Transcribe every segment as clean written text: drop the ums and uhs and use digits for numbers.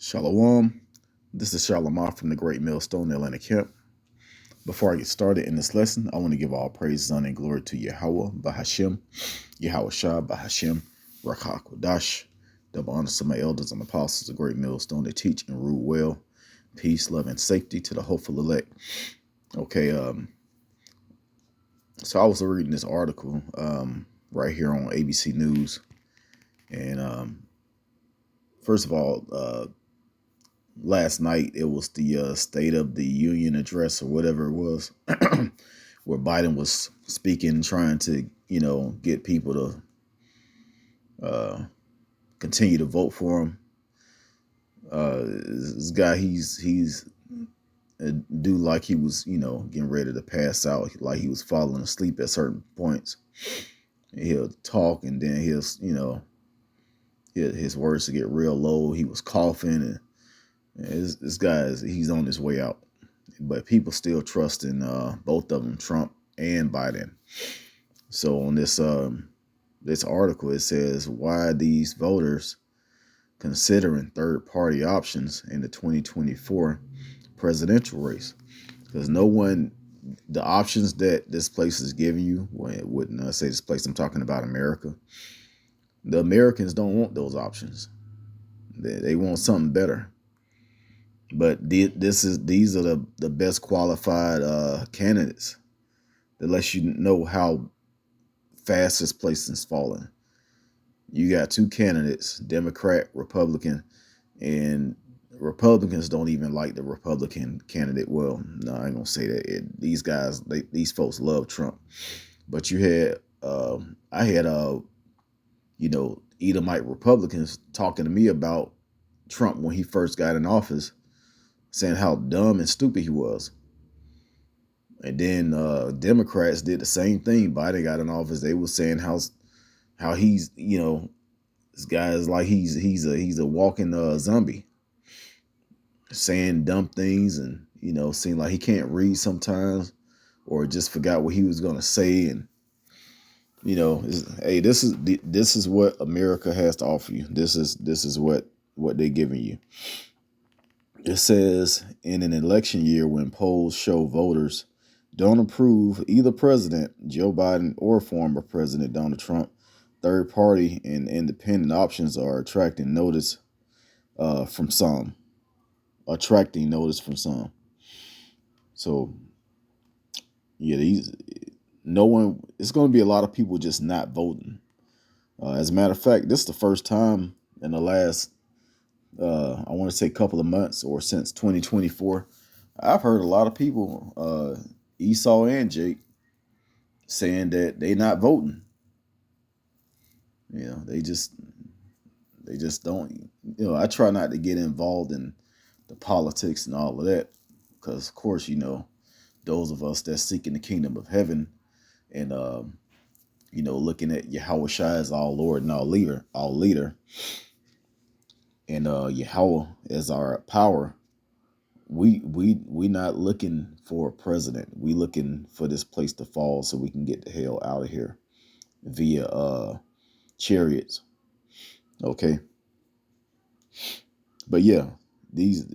Shalom. This is Shalomar from the Great Millstone Atlanta Camp. Before I get started in this lesson, I want to give all praise, honor, and glory to Yahweh, Bahashem, Yahweh Shah, Bahashem, Rakha Kodash. Double honors to my elders and apostles of Great Millstone that teach and rule well. Peace, love, and safety to the hopeful elect. Okay, so I was reading this article right here on ABC News. And first of all, last night it was the State of the Union address or whatever it was, where Biden was speaking, trying to get people to continue to vote for him. This guy, he's do like he was getting ready to pass out, like he was falling asleep at certain points. He'll talk and then his words to get real low. He was coughing and this guy he's on his way out, but people still trust in both of them, Trump and Biden. So on this article, it says why these voters considering third party options in the 2024 presidential race, because the options that this place is giving you, wouldn't I say this place, I'm talking about America. The Americans don't want those options. They want something better. But these are the best qualified candidates that lets you know how fast this place is falling. You got two candidates, Democrat, Republican, and Republicans don't even like the Republican candidate. Well, no, I ain't gonna say that. These folks love Trump. But you had, I had, Edomite Republicans talking to me about Trump when he first got in office, saying how dumb and stupid he was. And then Democrats did the same thing. Biden got in office. They were saying how he's, this guy is like he's a walking zombie, saying dumb things and seem like he can't read sometimes, or just forgot what he was gonna say. And hey, this is what America has to offer you. This is what they're giving you. It says in an election year when polls show voters don't approve either President Joe Biden or former President Donald Trump, third party and independent options are attracting notice from some. So yeah, it's going to be a lot of people just not voting. As a matter of fact, this is the first time in the last I want to say couple of months or since 2024, I've heard a lot of people, Esau and Jake, saying that they not voting. They just don't. I try not to get involved in the politics and all of that, because of course, those of us that's seeking the kingdom of heaven and looking at Yahweh Shai as our Lord and our leader, and Yahweh as our power. We not looking for a president. We looking for this place to fall so we can get the hell out of here via chariots. Okay. But yeah, this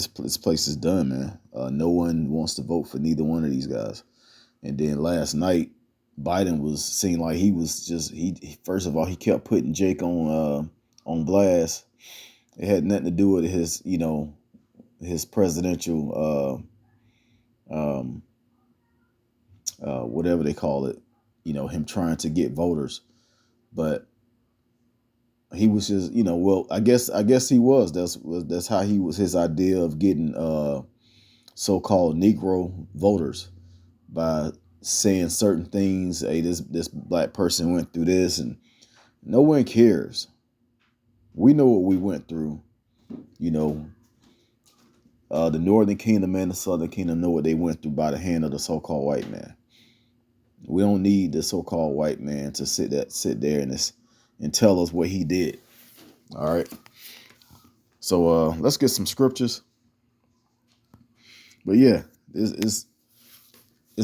place is done, man. No one wants to vote for neither one of these guys. And then last night, Biden was seeing like he was just first of all, he kept putting Jake on blast. It had nothing to do with his his presidential whatever they call it, him trying to get voters. But he was just, well, I guess he was. That's how he was, his idea of getting so-called Negro voters, by saying certain things. Hey, this black person went through this, and no one cares. We know what we went through. The Northern Kingdom and the Southern Kingdom know what they went through by the hand of the so-called white man. We don't need the so-called white man to sit there and tell us what he did. All right. So let's get some scriptures. But yeah, it's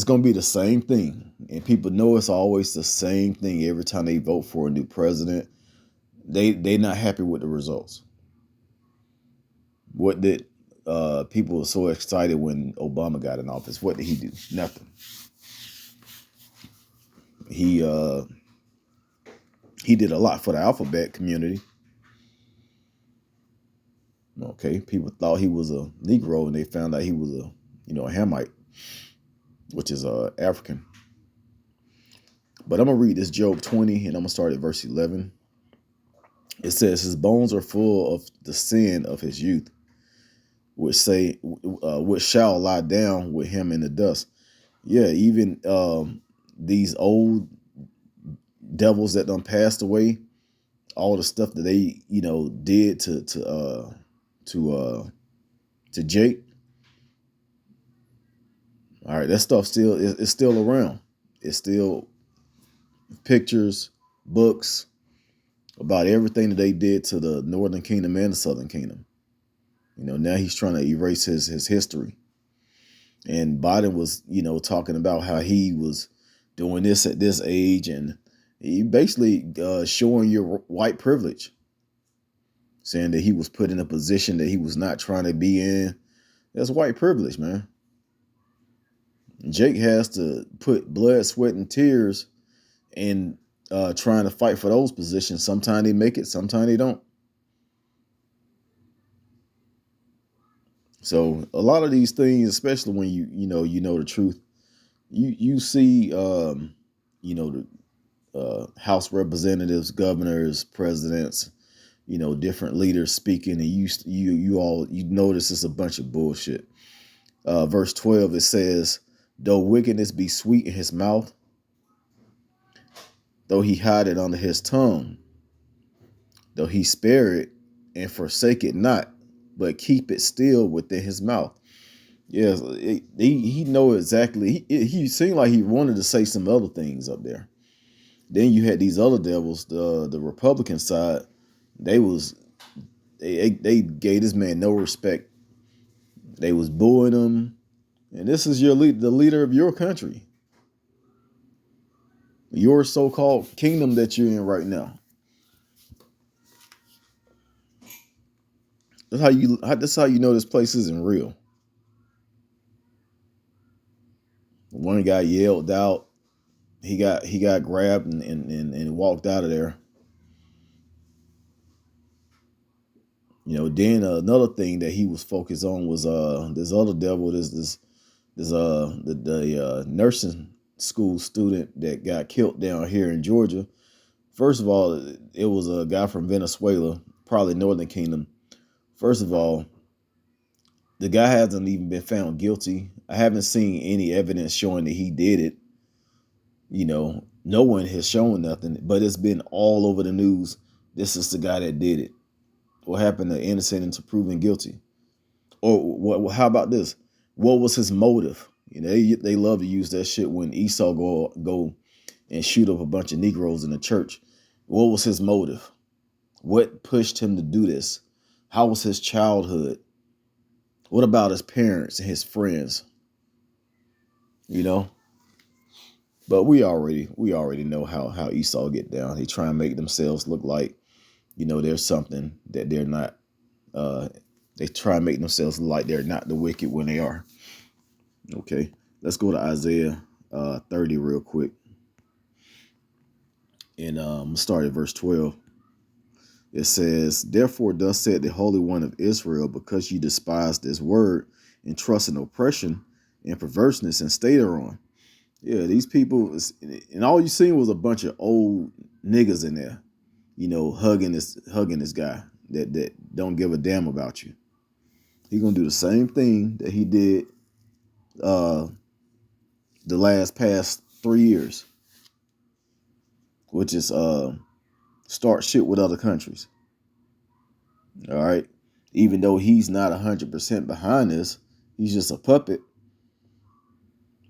going to be the same thing. And people know it's always the same thing every time they vote for a new president. They not happy with the results. What did people were so excited when Obama got in office? What did he do? Nothing. He uh, he did a lot for the alphabet community. Okay, people thought he was a Negro, and they found out he was a Hamite, which is African. But I'm gonna read this Job 20, and I'm gonna start at verse 11. It says, "His bones are full of the sin of his youth, which shall lie down with him in the dust." Yeah, even these old devils that done passed away, all the stuff that they did to Jake. All right, that stuff still is still around. It's still pictures, books about everything that they did to the Northern Kingdom and the Southern Kingdom. Now he's trying to erase his history. And Biden was, talking about how he was doing this at this age, and he basically showing your white privilege, saying that he was put in a position that he was not trying to be in. That's white privilege, man. Jake has to put blood, sweat, and tears in trying to fight for those positions. Sometimes they make it, sometimes they don't. So a lot of these things, especially when you know the truth, you see the House representatives, governors, presidents, different leaders speaking, and you notice it's a bunch of bullshit. Verse 12, it says, "Though wickedness be sweet in his mouth, though he hide it under his tongue, though he spare it and forsake it not, but keep it still within his mouth." Yes, he know exactly. He seemed like he wanted to say some other things up there. Then you had these other devils, the Republican side. They gave this man no respect. They was booing him, and this is the leader of your country, your so-called kingdom that you're in right now. That's how you know this place isn't real. One guy yelled out. He got grabbed and walked out of there. Then another thing that he was focused on was this other devil, the nursing school student that got killed down here in Georgia. First of all, it was a guy from Venezuela, probably Northern Kingdom. First of all, the guy hasn't even been found guilty. I haven't seen any evidence showing that he did it. No one has shown nothing, but it's been all over the news. This is the guy that did it. What happened to innocent until proven guilty? Or what? How about this? What was his motive? They love to use that shit when Esau go and shoot up a bunch of Negroes in the church. What was his motive? What pushed him to do this? How was his childhood? What about his parents and his friends? But we already know how Esau get down. They try and make themselves look like, there's something that they're not. They try and make themselves look like they're not the wicked when they are. Okay, let's go to Isaiah 30 real quick. And start at verse 12. It says, "Therefore thus said the Holy One of Israel, because you despise this word and trust in oppression and perverseness and stay thereon." Yeah, these people, and all you seen was a bunch of old niggas in there, hugging this guy that don't give a damn about you. He gonna do the same thing that he did the past 3 years, which is start shit with other countries. All right, even though he's not 100% behind this, he's just a puppet.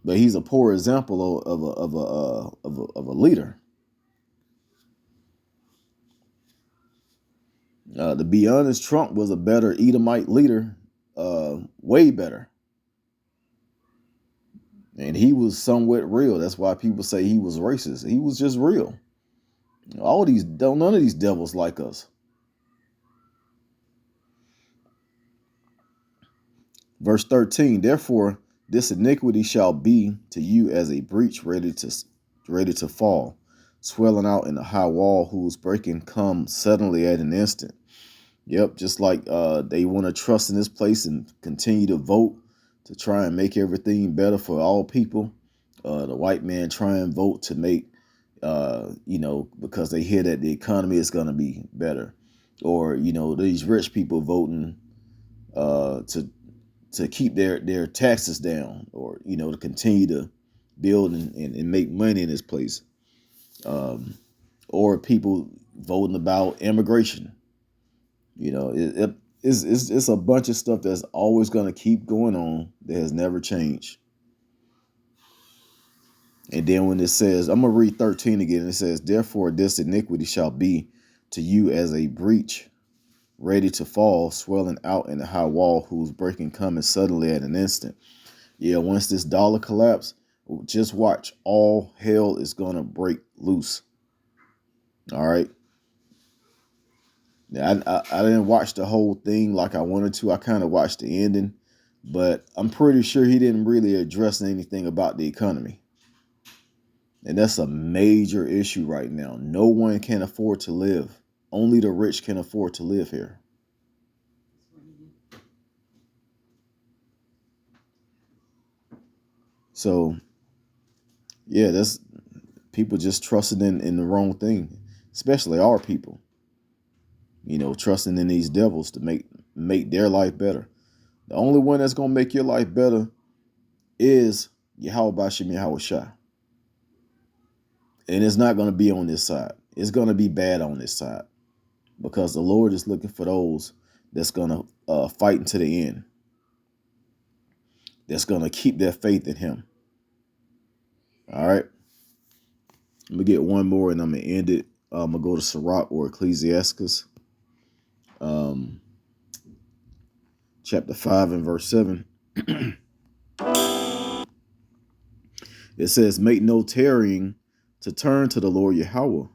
But he's a poor example of a leader. To be honest, Trump was a better Edomite leader, way better. And he was somewhat real. That's why people say he was racist. He was just real. None of these devils like us. Verse 13, therefore this iniquity shall be to you as a breach ready to fall, swelling out in a high wall whose breaking comes suddenly at an instant. Yep, just like they want to trust in this place and continue to vote to try and make everything better for all people. The white man try and vote to make, because they hear that the economy is going to be better. Or, these rich people voting to keep their taxes down, or, to continue to build and make money in this place. Or people voting about immigration. It's a bunch of stuff that's always going to keep going on that has never changed. And then when it says, I'm going to read 13 again, it says, therefore this iniquity shall be to you as a breach ready to fall, swelling out in a high wall whose breaking cometh suddenly at an instant. Yeah, once this dollar collapse, just watch, all hell is going to break loose. All right. Now, I didn't watch the whole thing like I wanted to. I kind of watched the ending, but I'm pretty sure he didn't really address anything about the economy. And that's a major issue right now. No one can afford to live. Only the rich can afford to live here. So, yeah, that's people just trusting in the wrong thing, especially our people. Trusting in these devils to make their life better. The only one that's going to make your life better is Yahweh Bashim Yahweh Shah. And it's not going to be on this side. It's going to be bad on this side, because the Lord is looking for those that's going to fight unto the end, that's going to keep their faith in him. All right. Let me get one more and I'm going to end it. I'm going to go to Sirach or Ecclesiastes, chapter 5 and verse 7. It says, make no tarrying to turn to the Lord Yahweh,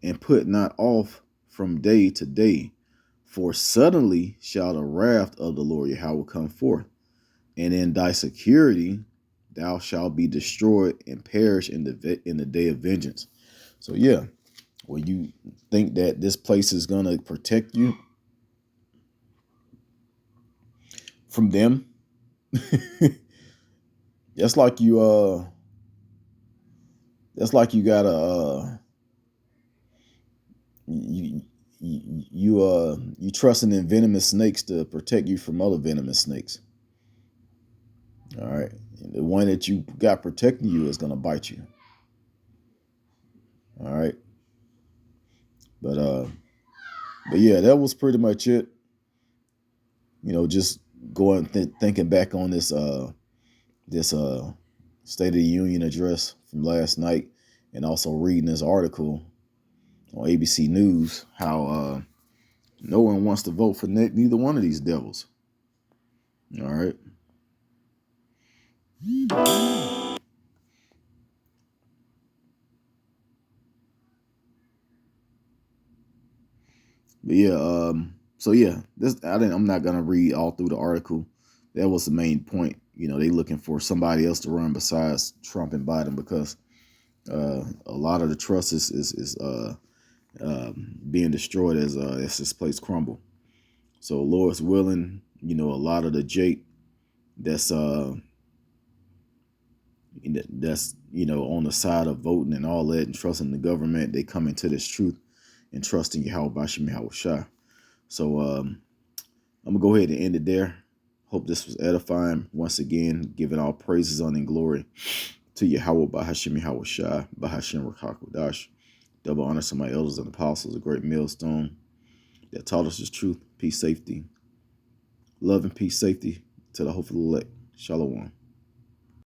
and put not off from day to day, for suddenly shall the wrath of the Lord Yahweh come forth, and in thy security thou shalt be destroyed and perish in the day of vengeance. So yeah, when you think that this place is gonna protect you from them, that's like you gotta you trusting in venomous snakes to protect you from other venomous snakes. All right. And the one that you got protecting you is gonna bite you. All right. But yeah, that was pretty much it. Just going thinking back on this State of the Union address from last night, and also reading this article on ABC News, how no one wants to vote for neither one of these devils. All right. But yeah, so yeah, I'm not gonna read all through the article. That was the main point. They looking for somebody else to run besides Trump and Biden, because a lot of the trust is being destroyed as this place crumble. So Lord's willing, a lot of the jake that's on the side of voting and all that and trusting the government, they come into this truth and trusting Yahweh Bashim Yahweh Shah. So I'm gonna go ahead and end it there. Hope this was edifying. Once again, giving all praises, honor, and glory to Yahweh Bahashim Yahweh Shah, Bahashim Rakakwadash. Double honor to my elders and apostles, a great millstone that taught us the truth, peace, safety, love, and peace, safety to the hopeful elect. Shalom.